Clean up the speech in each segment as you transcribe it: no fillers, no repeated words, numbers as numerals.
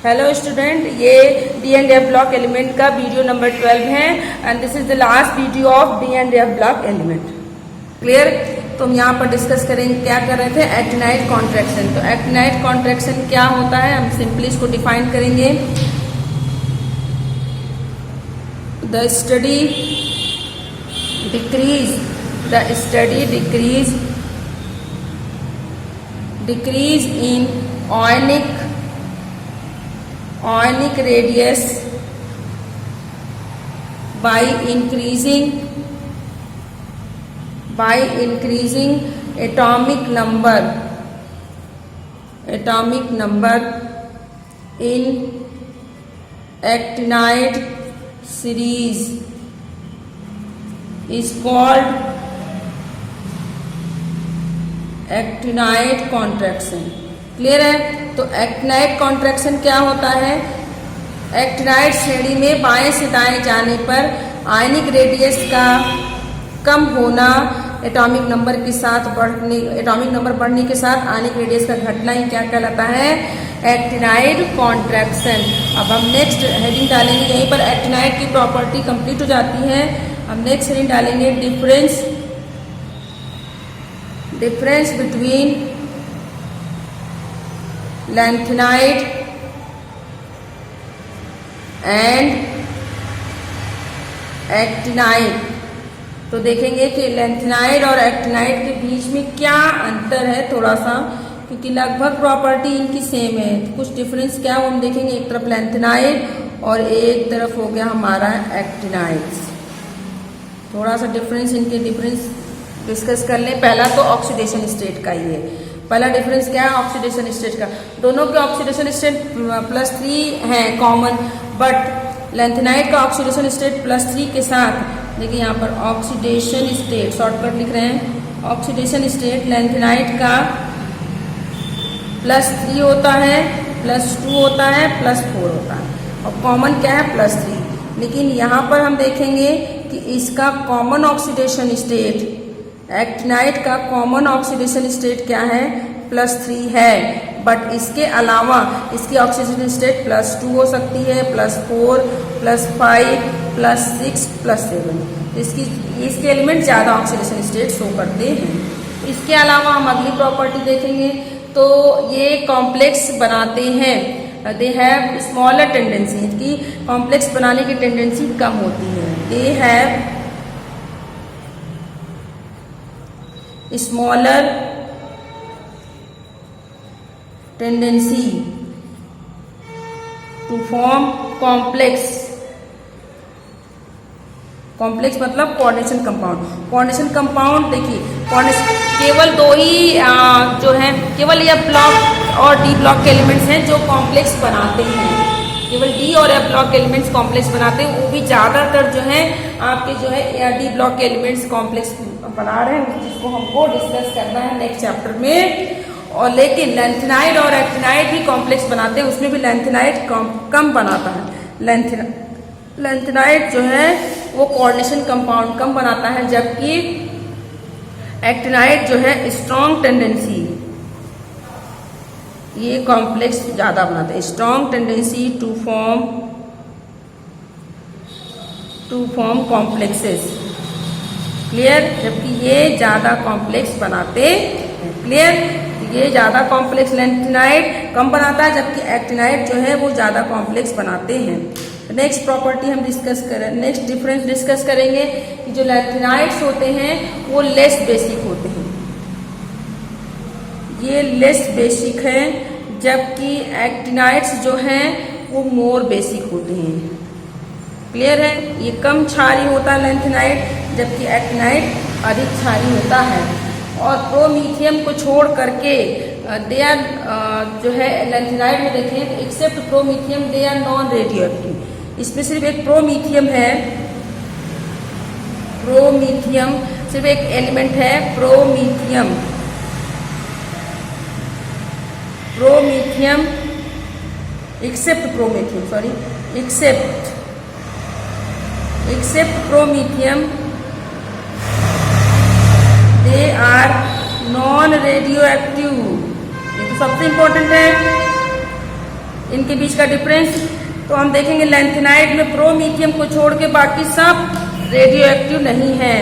Hello student, ये D and F block element का video number 12 है and this is the last video of D and F block element. Clear? तो हम यहाँ पर discuss करेंगे, क्या कर रहे थे, एक्टिनाइड कॉन्ट्रैक्शन। तो एक्टिनाइड कॉन्ट्रैक्शन क्या होता है, हम सिंपली इसको डिफाइन करेंगे। The study decrease in ionic radius by increasing atomic number in actinide series is called actinide contraction। Clear है? तो एक्टिनाइड कॉन्ट्रैक्शन क्या होता है, एक्टिनाइड श्रेणी में बाएं से दाएं जाने पर आयनिक रेडियस का कम होना, एटॉमिक नंबर बढ़ने के साथ आयनिक रेडियस का घटना ही क्या कहलाता है, एक्टिनाइड कॉन्ट्रैक्शन। अब हम नेक्स्ट हेडिंग डालेंगे, यहीं पर एक्टिनाइड की प्रॉपर्टी कंप्लीट हो जाती है। हम नेक्स्ट हेडिंग डालेंगे difference between lanthanide and actinide. तो देखेंगे कि लैंथेनाइड और एक्टिनाइड के बीच में क्या अंतर है थोड़ा सा, क्योंकि लगभग प्रॉपर्टी इनकी सेम है। तो कुछ डिफरेंस क्या वो हम देखेंगे, एक तरफ लैंथेनाइड और एक तरफ हो गया हमारा एक्टिनाइड। थोड़ा सा डिफरेंस डिस्कस कर लें। पहला तो ऑक्सीडेशन स्टेट का ही है। पहला डिफरेंस क्या है, ऑक्सीडेशन स्टेट का। दोनों के ऑक्सीडेशन स्टेट +3 है कॉमन, बट लैंथेनाइड का ऑक्सीडेशन स्टेट +3 के साथ, देखिए यहाँ पर ऑक्सीडेशन स्टेट शॉर्टकट लिख रहे हैं, ऑक्सीडेशन स्टेट लैंथेनाइड का +3 होता है, +2 होता है, +4 होता है, और कॉमन क्या है +3। लेकिन यहाँ पर हम देखेंगे कि इसका कॉमन ऑक्सीडेशन स्टेट, एक्टिनाइड का कॉमन ऑक्सीडेशन स्टेट क्या है, +3 है, बट इसके अलावा इसकी ऑक्सीडेशन स्टेट +2 हो सकती है, +4, +5, +6, +7। इसके एलिमेंट ज़्यादा ऑक्सीडेशन स्टेट शो करते हैं। इसके अलावा हम अगली प्रॉपर्टी देखेंगे, तो ये कॉम्प्लेक्स बनाते हैं, दे हैव स्मॉलर टेंडेंसी, इनकी कॉम्प्लेक्स बनाने की टेंडेंसी कम होती है। They have smaller tendency to form complex मतलब कोऑर्डिनेशन कंपाउंड। देखिए केवल दो ही जो है, केवल ये ब्लॉक और डी ब्लॉक के एलिमेंट्स हैं जो कॉम्प्लेक्स बनाते हैं, केवल डी और एफ ब्लॉक के एलिमेंट्स कॉम्प्लेक्स बनाते हैं। वो भी ज़्यादातर जो है आपके जो है डी ब्लॉक के एलिमेंट्स कॉम्प्लेक्स बना रहे हैं, जिसको हमको डिस्कस करना है नेक्स्ट चैप्टर में। और लेकिन लैंथेनाइड और एक्टिनाइड भी कॉम्प्लेक्स बनाते हैं, उसमें भी लैंथेनाइड कम बनाता है। लैंथेनाइड जो है वो कोऑर्डिनेशन कंपाउंड कम बनाता है, जबकि एक्टिनाइड जो है स्ट्रॉन्ग टेंडेंसी, ये कॉम्प्लेक्स ज्यादा बनाते हैं, strong tendency to form complexes. Clear? जबकि ये ज्यादा कॉम्प्लेक्स बनाते हैं। क्लियर? ये ज्यादा कॉम्प्लेक्स लैंथेनाइड कम बनाता है, जबकि एक्टिनाइड जो है वो ज्यादा कॉम्प्लेक्स बनाते हैं। नेक्स्ट प्रॉपर्टी हम नेक्स्ट डिफरेंस डिस्कस करेंगे कि जो लैंथेनाइड्स होते हैं वो लेस बेसिक होते हैं, ये लेस बेसिक है, जबकि एक्टिनाइड्स जो हैं वो मोर बेसिक होते हैं। क्लियर है? ये कम क्षारीय होता है लैंथेनाइड, जबकि एक्टिनाइड अधिक क्षारीय होता है। और प्रोमीथियम को छोड़ करके दे आर जो है लैंथेनाइड में देखें तो except promethium they are non radioactive. इसमें सिर्फ एक प्रोमीथियम है, सिर्फ एक एलिमेंट है promethium, except promethium they are non radioactive। ये तो सबसे इंपॉर्टेंट है, इनके बीच का डिफरेंस तो हम देखेंगे लैंथेनाइड में प्रोमीथियम को छोड़ के बाकी सब रेडियो एक्टिव नहीं है,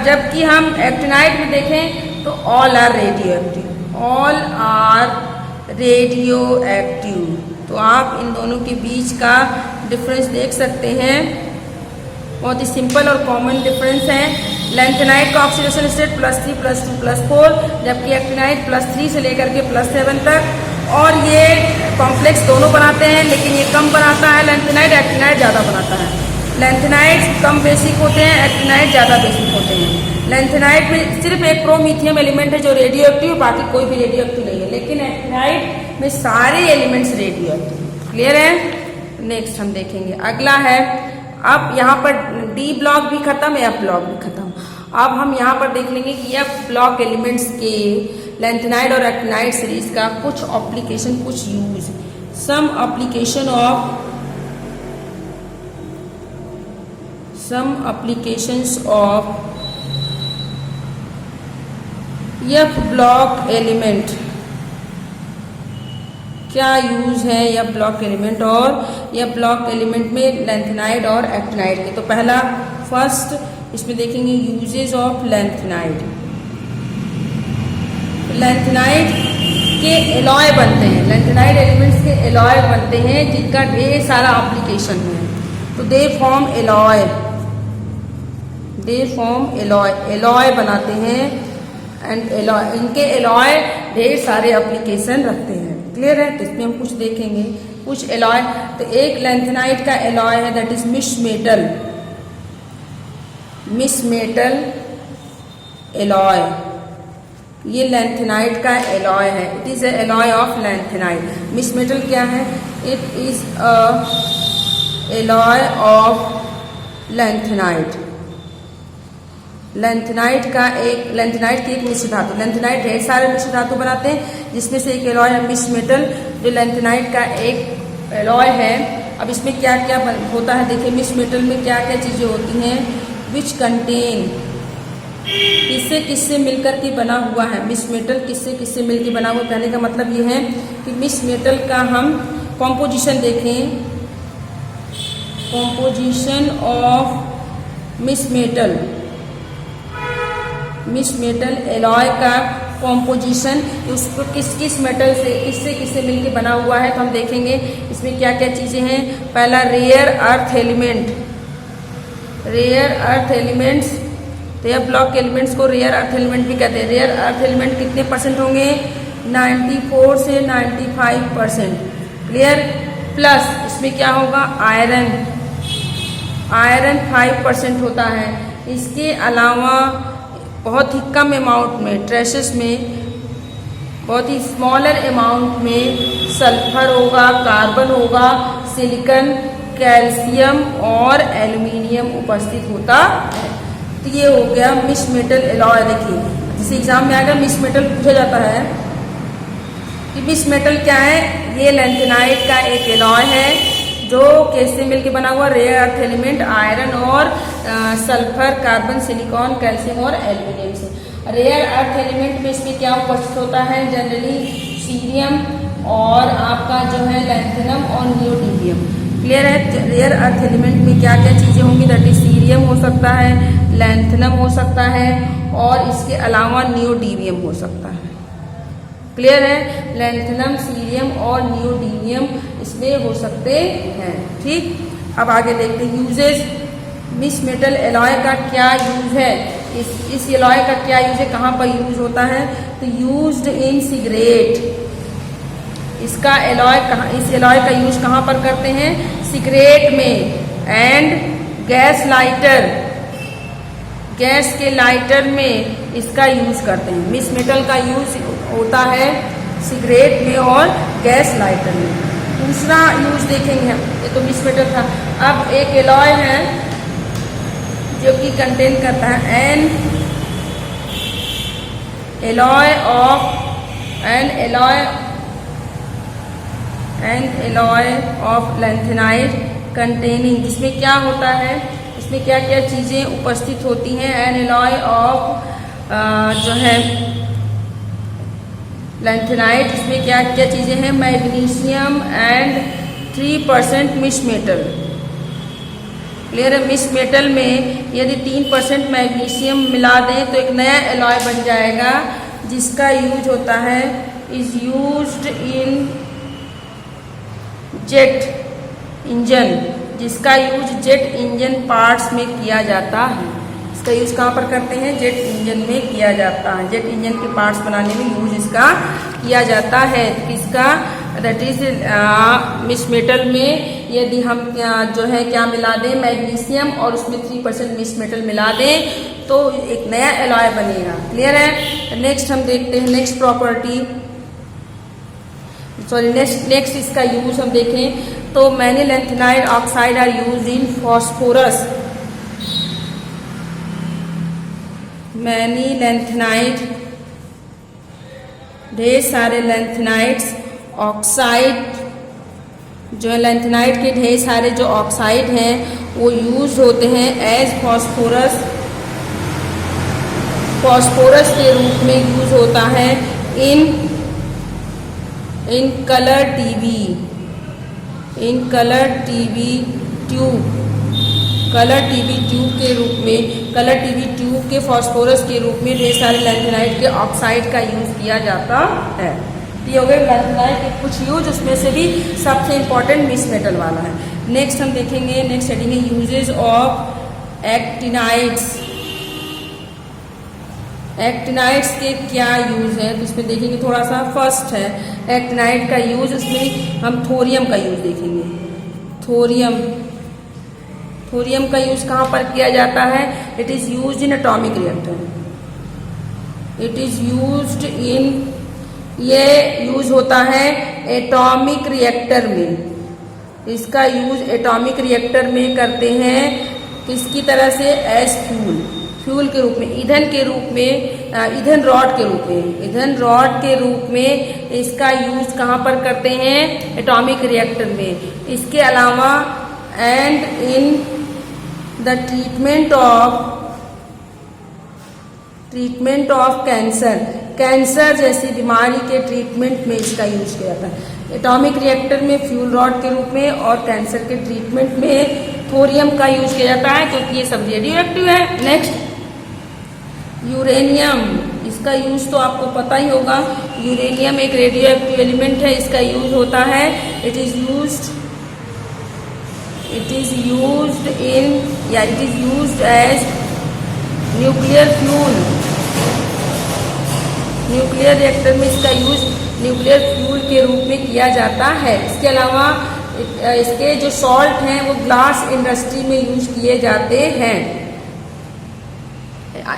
जबकि हम एक्टिनाइड में देखें तो all are radioactive, all are radioactive. तो आप इन दोनों के बीच का डिफरेंस देख सकते हैं, बहुत ही सिंपल और कॉमन डिफरेंस है। लैंथेनाइड का ऑक्सीडेशन स्टेट +3 +2 +4, जबकि एक्टिनाइड +3 से लेकर के +7 तक, और ये कॉम्प्लेक्स दोनों बनाते हैं, लेकिन ये कम बनाता है लैंथेनाइड, एक्टिनाइड ज़्यादा बनाता है। लैंथेनाइड कम बेसिक होते हैं, एक्टिनाइड ज़्यादा बेसिक होते हैं। लैंथेनाइड में सिर्फ एक प्रोमीथियम एलिमेंट है जो रेडियो एक्टिव, बाकी कोई भी रेडियो एक्टिव नहीं है, लेकिन एक्टिनाइड में सारे एलिमेंट्स रेडियो एक्टिव। क्लियर है? नेक्स्ट हम देखेंगे, अगला है, अब यहाँ पर डी ब्लॉक भी खत्म, एफ ब्लॉक भी खत्म। अब हम यहाँ पर देख लेंगे कि एफ ब्लॉक एलिमेंट्स के लैंथेनाइड और एक्टिनाइड सीरीज का कुछ एप्लीकेशन, कुछ use, some applications of F block element. क्या यूज है एफ ब्लॉक एलिमेंट और एफ ब्लॉक एलिमेंट में लैंथेनाइड और एक्टिनाइड के? तो पहला फर्स्ट इसमें देखेंगे यूजेज ऑफ लैंथेनाइड। लैंथेनाइड के एलॉय बनते हैं, लैंथेनाइड एलिमेंट्स के एलॉय बनते हैं जिनका ढेर सारा एप्लीकेशन है। तो दे फॉर्म एलॉय बनाते हैं, एंड एलॉय, इनके एलॉय ढेर सारे एप्लीकेशन रखते हैं। क्लियर है? तो इसमें हम कुछ देखेंगे, कुछ एलॉय। तो एक लैंथेनाइड का एलॉय है that is misch metal alloy. ये लैंथेनाइड का एलॉय है, it is a alloy of lanthanide. Misch metal क्या है? It is a alloy of lanthanide. Lanthanide की एक मिश्र धातु, लैंथेनाइड ढेर सारे मिश्र धातु बनाते हैं, जिसमें से एक एलॉय है मिस मेटल, जो लैंथेनाइड का एक एलॉय है। अब इसमें क्या क्या होता है देखिए, मिस मेटल में क्या क्या चीज़ें होती हैं, विच कंटेन, किससे किससे मिलकर के बना हुआ है, मिस मेटल किससे किससे मिलकर बना हुआ। कहने का मतलब ये है कि मिस मेटल का हम कॉम्पोजिशन देखें, composition of misch metal alloy का कॉम्पोजिशन, उसको किस किस मेटल से किससे किससे मिलकर बना हुआ है। तो हम देखेंगे इसमें क्या क्या चीज़ें हैं। पहला रेयर अर्थ एलिमेंट्स, तो यह ब्लॉक एलिमेंट्स को रेयर अर्थ एलिमेंट भी कहते हैं। रेयर अर्थ एलिमेंट कितने % होंगे? 94 से 95%। क्लियर? प्लस इसमें क्या होगा? आयरन 5% होता है। इसके अलावा बहुत ही कम अमाउंट में, ट्रेसेस में बहुत ही स्मॉलर अमाउंट में सल्फर होगा, कार्बन होगा, सिलिकॉन, कैल्शियम और एल्यूमिनियम उपस्थित होता है। तो ये हो गया मिस मेटल एलॉय। देखिए जैसे एग्जाम में आएगा मिस मेटल पूछा जाता है कि मिस मेटल क्या है। ये लैंथेनाइड का एक एलॉय है जो किससे मिलकर बना हुआ? रेयर अर्थ एलिमेंट, आयरन और सल्फर, कार्बन, सिलिकॉन, कैल्शियम और एल्यूमिनियम से। रेयर अर्थ एलिमेंट में इसमें क्या उपस्थित होता है? जनरली सीरियम और आपका जो है लैंथेनम और नियोडीमियम। क्लियर है? रेयर अर्थ एलिमेंट में क्या क्या चीज़ें होंगी? दैट इज सीरियम हो सकता है, लैंथेनम हो सकता है और इसके अलावा नियोडीमियम हो सकता है। क्लियर है? लैंथेनम, सीरियम और नियोडीमियम इसमें हो सकते हैं। ठीक, अब आगे देखते हैं यूजेस। मिस मेटल एलॉय का क्या यूज है? इस एलॉय का क्या यूज है, कहाँ पर यूज होता है? तो यूज्ड इन सिगरेट। इसका एलॉय कहाँ, इस एलॉय का यूज कहाँ पर करते हैं? सिगरेट में एंड गैस लाइटर, गैस के लाइटर में इसका यूज करते हैं। मिस मेटल का यूज होता है सिगरेट में और गैस लाइटर में। दूसरा यूज देखेंगे हम, ये तो मिस मेटल था। अब एक एलॉय है जो कि कंटेन करता है N alloy of lanthanide containing, जिसमें क्या होता है, इसमें क्या क्या चीज़ें उपस्थित होती हैं। एन एलॉय ऑफ जो है लैंथेनाइट, इसमें क्या क्या चीज़ें हैं, magnesium and 3% mix metal. Clear है। मिक्स मेटल में यदि 3% मैग्नीशियम मिला दें तो एक नया एलॉय बन जाएगा, जिसका यूज होता है, is used in jet engine, जिसका यूज जेट इंजन पार्ट्स में किया जाता है। इसका यूज कहाँ पर करते हैं, जेट इंजन में किया जाता है। जेट इंजन के पार्ट्स बनाने में यूज इसका किया जाता है। किसका, दैट इज मिक्स मेटल में यदि हम जो है क्या मिला दें, मैग्नीशियम और उसमें 3% मिक्स मेटल मिला दें तो एक नया एलॉय बनेगा। क्लियर है। नेक्स्ट हम देखते हैं, नेक्स्ट प्रॉपर्टी, सॉरी नेक्स्ट इसका यूज हम देखें तो many lanthanide oxide are use in phosphorus. Many lanthanide, ढेर सारे लैंथेनाइड्स ऑक्साइड जो है, लैंथेनाइड के ढेर सारे जो ऑक्साइड हैं वो यूज होते हैं एज फॉस्फोरस, फॉस्फोरस के रूप में यूज होता है in colour TV, in colour TV tube, colour TV tube के रूप में, कलर टीवी ट्यूब के फॉस्फोरस के रूप में ढेर सारे लैंथेनाइड के ऑक्साइड का यूज किया जाता है। ये हो गए लैंथेनाइड के कुछ यूज, उसमें से भी सबसे इंपॉर्टेंट मिक्स मेटल वाला है। नेक्स्ट हम देखेंगे, नेक्स्ट हेडिंग है यूजेज ऑफ एक्टिनाइड्स। एक्टिनाइड्स के क्या यूज है तो इसमें देखेंगे थोड़ा सा। फर्स्ट है एक्टिनाइड का यूज, उसमें हम थोरियम का यूज देखेंगे। थोरियम, थोरियम का यूज कहाँ पर किया जाता है, it is used in atomic reactor, it is used इन, ये यूज होता है एटॉमिक रिएक्टर में। इसका यूज एटॉमिक रिएक्टर में करते हैं किसकी तरह से, एज फ्यूल, फ्यूल के रूप में, ईंधन के रूप में, ईंधन रॉड के रूप में, ईंधन रॉड के रूप में इसका यूज कहाँ पर करते हैं, एटॉमिक रिएक्टर में। इसके अलावा and in the treatment of cancer, cancer जैसी बीमारी के ट्रीटमेंट में इसका यूज किया जाता है। एटॉमिक रिएक्टर में फ्यूल रॉड के रूप में और कैंसर के ट्रीटमेंट में थोरियम का यूज किया जाता है, क्योंकि ये सब रेडियो एक्टिव है। नेक्स्ट यूरेनियम, इसका यूज तो आपको पता ही होगा। यूरेनियम एक रेडियो एक्टिव एलिमेंट है, इसका यूज होता है, इट इज यूज्ड इन, या it is used as nuclear fuel. Nuclear reactor में इसका यूज न्यूक्लियर फ्यूल के रूप में किया जाता है। इसके अलावा इसके जो सॉल्ट हैं वो ग्लास इंडस्ट्री में यूज किए जाते हैं।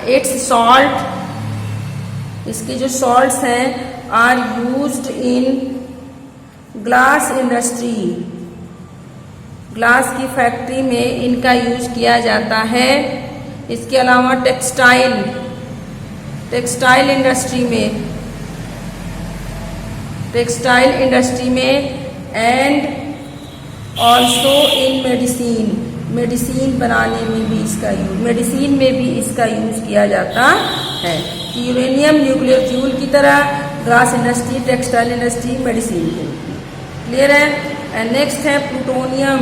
इट्स सॉल्ट, इसके जो सॉल्ट्स हैं are used in glass industry, glass की फैक्ट्री में इनका यूज किया जाता है। इसके अलावा टेक्सटाइल इंडस्ट्री में एंड ऑल्सो इन मेडिसिन बनाने में भी इसका यूज, मेडिसिन में भी इसका यूज किया जाता है। यूरेनियम न्यूक्लियर फ्यूल की तरह, glass industry, textile industry, medicine के रूप में। क्लियर है। एंड नेक्स्ट है प्लूटोनियम।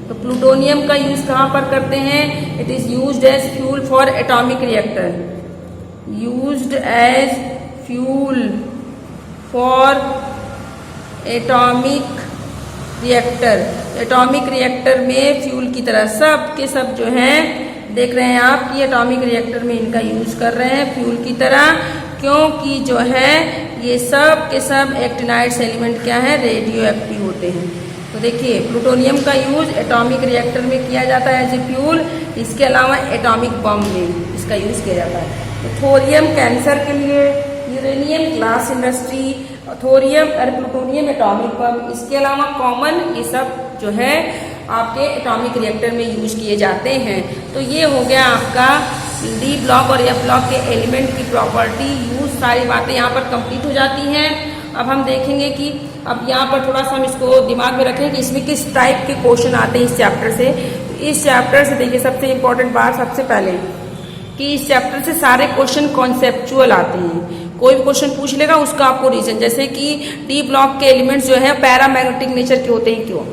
तो प्लूटोनियम का यूज कहाँ पर करते हैं, it is used as fuel for atomic reactor, used as fuel for atomic reactor. Atomic reactor में फ्यूल की तरह सब के सब जो हैं, देख रहे हैं आप कि एटॉमिक रिएक्टर में इनका यूज कर रहे हैं फ्यूल की तरह, क्योंकि जो है ये सब के सब एक्टिनाइड्स एलिमेंट क्या है, रेडियो एक्टिव होते हैं। तो देखिए प्लूटोनियम का यूज एटॉमिक रिएक्टर में किया जाता है एज ए फ्यूल, इसके अलावा एटॉमिक बम में इसका यूज किया जाता है। तो थोरियम कैंसर के लिए, यूरेनियम ग्लास इंडस्ट्री, थोरियम और प्लूटोनियम एटॉमिक बम, इसके अलावा कॉमन ये सब जो है आपके एटॉमिक रिएक्टर में यूज किए जाते हैं। तो ये हो गया आपका डी ब्लॉक और एफ ब्लॉक के एलिमेंट की प्रॉपर्टी यूज, सारी बातें यहाँ पर कंप्लीट हो जाती हैं। अब हम देखेंगे कि अब यहाँ पर थोड़ा सा हम इसको दिमाग में रखें कि इसमें किस टाइप के क्वेश्चन आते हैं इस चैप्टर से। तो इस चैप्टर से देखिए सबसे इम्पोर्टेंट बात, सबसे पहले कि इस चैप्टर से सारे क्वेश्चन कॉन्सेप्चुअल आते हैं। कोई भी क्वेश्चन पूछ लेगा उसका आपको रीजन, जैसे कि डी ब्लॉक के एलिमेंट्स जो है पैरामैग्नेटिक नेचर के होते हैं क्यों,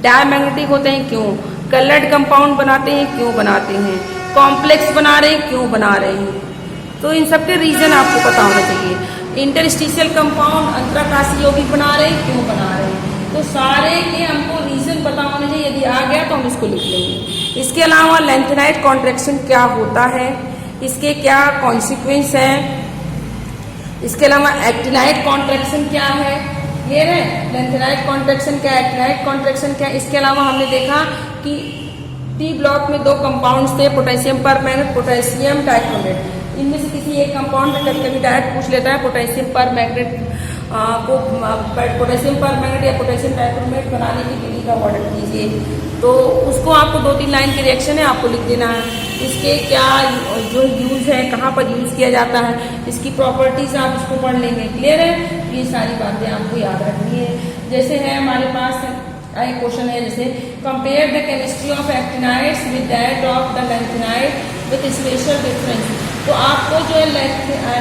डायमैग्नेटिक होते हैं क्यों, कलर्ड कंपाउंड बनाते हैं क्यों बनाते हैं, कॉम्प्लेक्स बना रहे हैं क्यों बना रहे हैं, तो इन सब के रीजन आपको पता होना चाहिए। इंटरस्टिशियल कंपाउंड अंतराकाशी यौगिक बना रहे हैं क्यों बना रहे हैं, तो सारे के हमको रीजन पता होने चाहिए। यदि आ गया तो हम इसको लिख लेंगे। इसके अलावा लेंथेनाइड कॉन्ट्रैक्शन क्या होता है, इसके क्या कॉन्सिक्वेंस हैं, इसके अलावा एक्टिनाइड कॉन्ट्रैक्शन क्या है, क्लियर है। लेंथेनाइड कॉन्ट्रैक्शन क्या, एक्टिनाइड कॉन्ट्रैक्शन क्या। इसके अलावा हमने देखा कि डी ब्लॉक में दो कंपाउंड्स थे, पोटेशियम परमैंगनेट, पोटेशियम डाइक्रोमेट। इनमें से किसी एक कंपाउंड में कभी कभी डायरेक्ट पूछ लेता है पोटेशियम परमैंगनेट को पोटेशियम परमैंगनेट या पोटेशियम डाइक्रोमेट बनाने की विधि का ऑर्डर कीजिए, तो उसको आपको 2-3 लाइन की रिएक्शन है आपको लिख देना है। इसके क्या जो यूज है, कहाँ पर यूज किया जाता है, इसकी प्रॉपर्टीज आप इसको पढ़ लेंगे, क्लियर है। ये सारी बातें आपको याद रखनी है। जैसे है हमारे पास एक क्वेश्चन है, जैसे compare the chemistry of actinides with that of the lanthanide with special difference. तो आपको जो है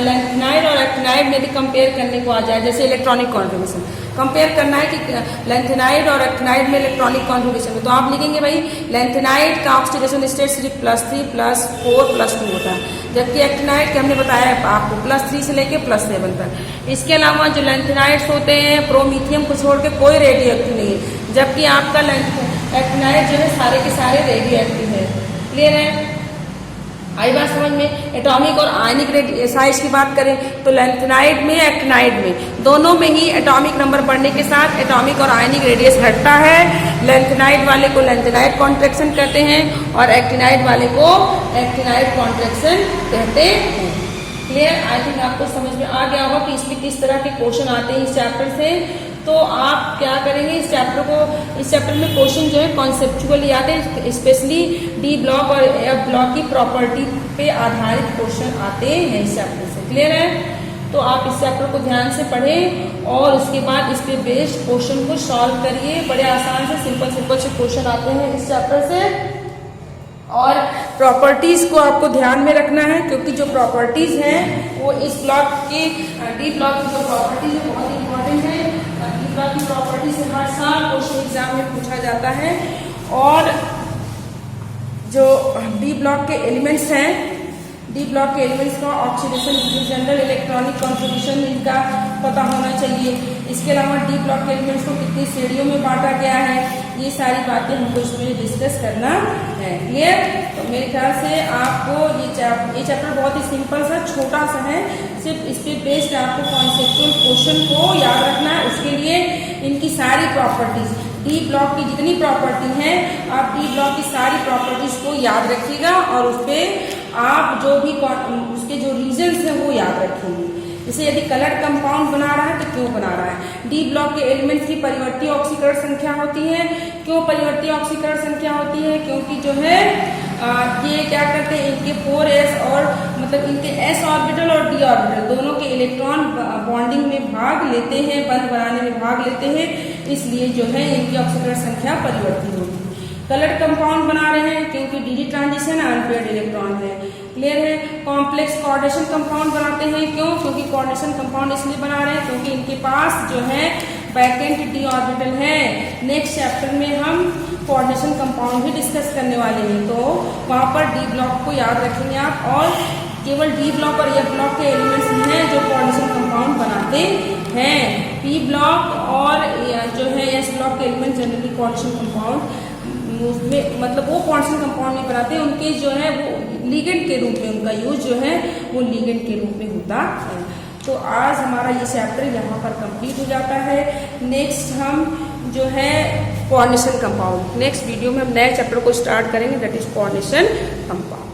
लेंथेनाइड और एक्टिनाइड में भी कंपेयर करने को आ जाए, जैसे इलेक्ट्रॉनिक कॉन्फिगरेशन कंपेयर करना है कि लेंथेनाइड और एक्टिनाइड में इलेक्ट्रॉनिक कॉन्फिगरेशन में, तो आप लिखेंगे भाई लेंथेनाइड का ऑक्सीडेशन स्टेट सिर्फ +3 +4 +2 होता है, जबकि एक्टिनाइड के हमने बताया आपको +3 से लेके +7 तक। इसके अलावा जो लेंथेनाइड्स होते हैं प्रोमीथियम को छोड़ के कोई रेडियो एक्टिव नहीं है, जबकि आपका एक्टिनाइड जो है सारे के सारे रेडियो एक्टिव है, क्लियर है। आई बात समझ में। एटॉमिक और आयनिक साइज की बात करें तो लेंथेनाइड में एक्टिनाइड में दोनों में ही एटॉमिक नंबर बढ़ने के साथ एटॉमिक और आयनिक रेडियस घटता है। लेंथेनाइड वाले को लेंथेनाइड कॉन्ट्रैक्शन कहते हैं और एक्टिनाइड वाले को एक्टिनाइड कॉन्ट्रैक्शन कहते हैं, क्लियर। आई थिंक आपको समझ में आ गया होगा कि इसमें किस तरह के क्वेश्चन आते हैं इस चैप्टर से। तो आप क्या करेंगे, इस चैप्टर में क्वेश्चन जो है कॉन्सेप्चुअली आते हैं, स्पेशली डी ब्लॉक और एफ ब्लॉक की प्रॉपर्टी पे आधारित क्वेश्चन आते हैं इस चैप्टर से, क्लियर है। तो आप इस चैप्टर को ध्यान से पढ़ें और उसके बाद इस पे बेस्ड क्वेश्चन को सॉल्व करिए। बड़े आसान से सिंपल से क्वेश्चन आते हैं इस चैप्टर से। और प्रॉपर्टीज को आपको ध्यान में रखना है, क्योंकि जो प्रॉपर्टीज हैं वो इस ब्लॉक की डी ब्लॉक की जो प्रॉपर्टीज है बहुत इंपॉर्टेंट है। डी ब्लॉक की प्रॉपर्टी से हर साल क्वेश्चन एग्जाम में पूछा जाता है। और जो डी ब्लॉक के एलिमेंट्स हैं, डी ब्लॉक के एलिमेंट्स का ऑक्सीडेशन जनरल इलेक्ट्रॉनिक कॉन्फिगरेशन इनका पता होना चाहिए। इसके अलावा डी ब्लॉक के एलिमेंट्स को कितनी श्रेणियों में बांटा गया है, ये सारी बातें हमको इसमें डिस्कस करना है, क्लियर। तो मेरे ख्याल से आपको ये चैप्टर बहुत ही सिंपल सा छोटा सा है, सिर्फ इस पे बेस्ड आपको कॉन्सेप्चुअल क्वेश्चन को याद रखना है। उसके लिए इनकी सारी प्रॉपर्टीज, डी ब्लॉक की जितनी प्रॉपर्टी हैं, आप डी ब्लॉक की सारी प्रॉपर्टीज को याद रखिएगा और उस पर आप जो भी उसके जो रीजंस हैं वो याद रखेंगे। जैसे यदि कलर्ड कंपाउंड बना रहा है तो क्यों बना रहा है, डी ब्लॉक के एलिमेंट्स की परिवर्ती ऑक्सीकरण संख्या होती है। क्यों परिवर्ती ऑक्सीकरण संख्या होती है, क्योंकि जो है ये क्या करते हैं, इनके 4s और मतलब इनके s ऑर्बिटल और d ऑर्बिटल दोनों के इलेक्ट्रॉन बॉन्डिंग में भाग लेते हैं, बंध बनाने में भाग लेते हैं, इसलिए जो है इनकी ऑक्सीकरण संख्या परिवर्तित होती है। कलर्ड कंपाउंड बना रहे हैं क्योंकि डी ट्रांजिशन अनपेयर्ड इलेक्ट्रॉन है, क्लियर है। कॉम्प्लेक्स कोऑर्डिनेशन कंपाउंड बनाते हैं क्यों, क्योंकि कोऑर्डिनेशन कंपाउंड इसलिए बना रहे हैं क्योंकि इनके पास जो है वैकेंट डी ऑर्बिटल है। नेक्स्ट चैप्टर में हम कोऑर्डिनेशन कंपाउंड भी डिस्कस करने वाले हैं, तो वहाँ पर डी ब्लॉक को याद रखेंगे आप। और केवल डी ब्लॉक और एफ ब्लॉक के एलिमेंट्स हैं जो कोऑर्डिनेशन कंपाउंड बनाते हैं। पी ब्लॉक और जो है एस ब्लॉक के एलिमेंट जनरली कोऑर्डिनेशन कंपाउंड उसमें मतलब वो कोऑर्डिनेशन कंपाउंड नहीं बनाते, उनके जो है वो लिगेंड के रूप में उनका यूज जो है वो लिगेंड के रूप में होता है। तो आज हमारा ये चैप्टर यहाँ पर कंप्लीट हो जाता है। नेक्स्ट हम जो है कोऑर्डिनेशन कंपाउंड, नेक्स्ट वीडियो में हम नए चैप्टर को स्टार्ट करेंगे, दैट इज कोऑर्डिनेशन कंपाउंड।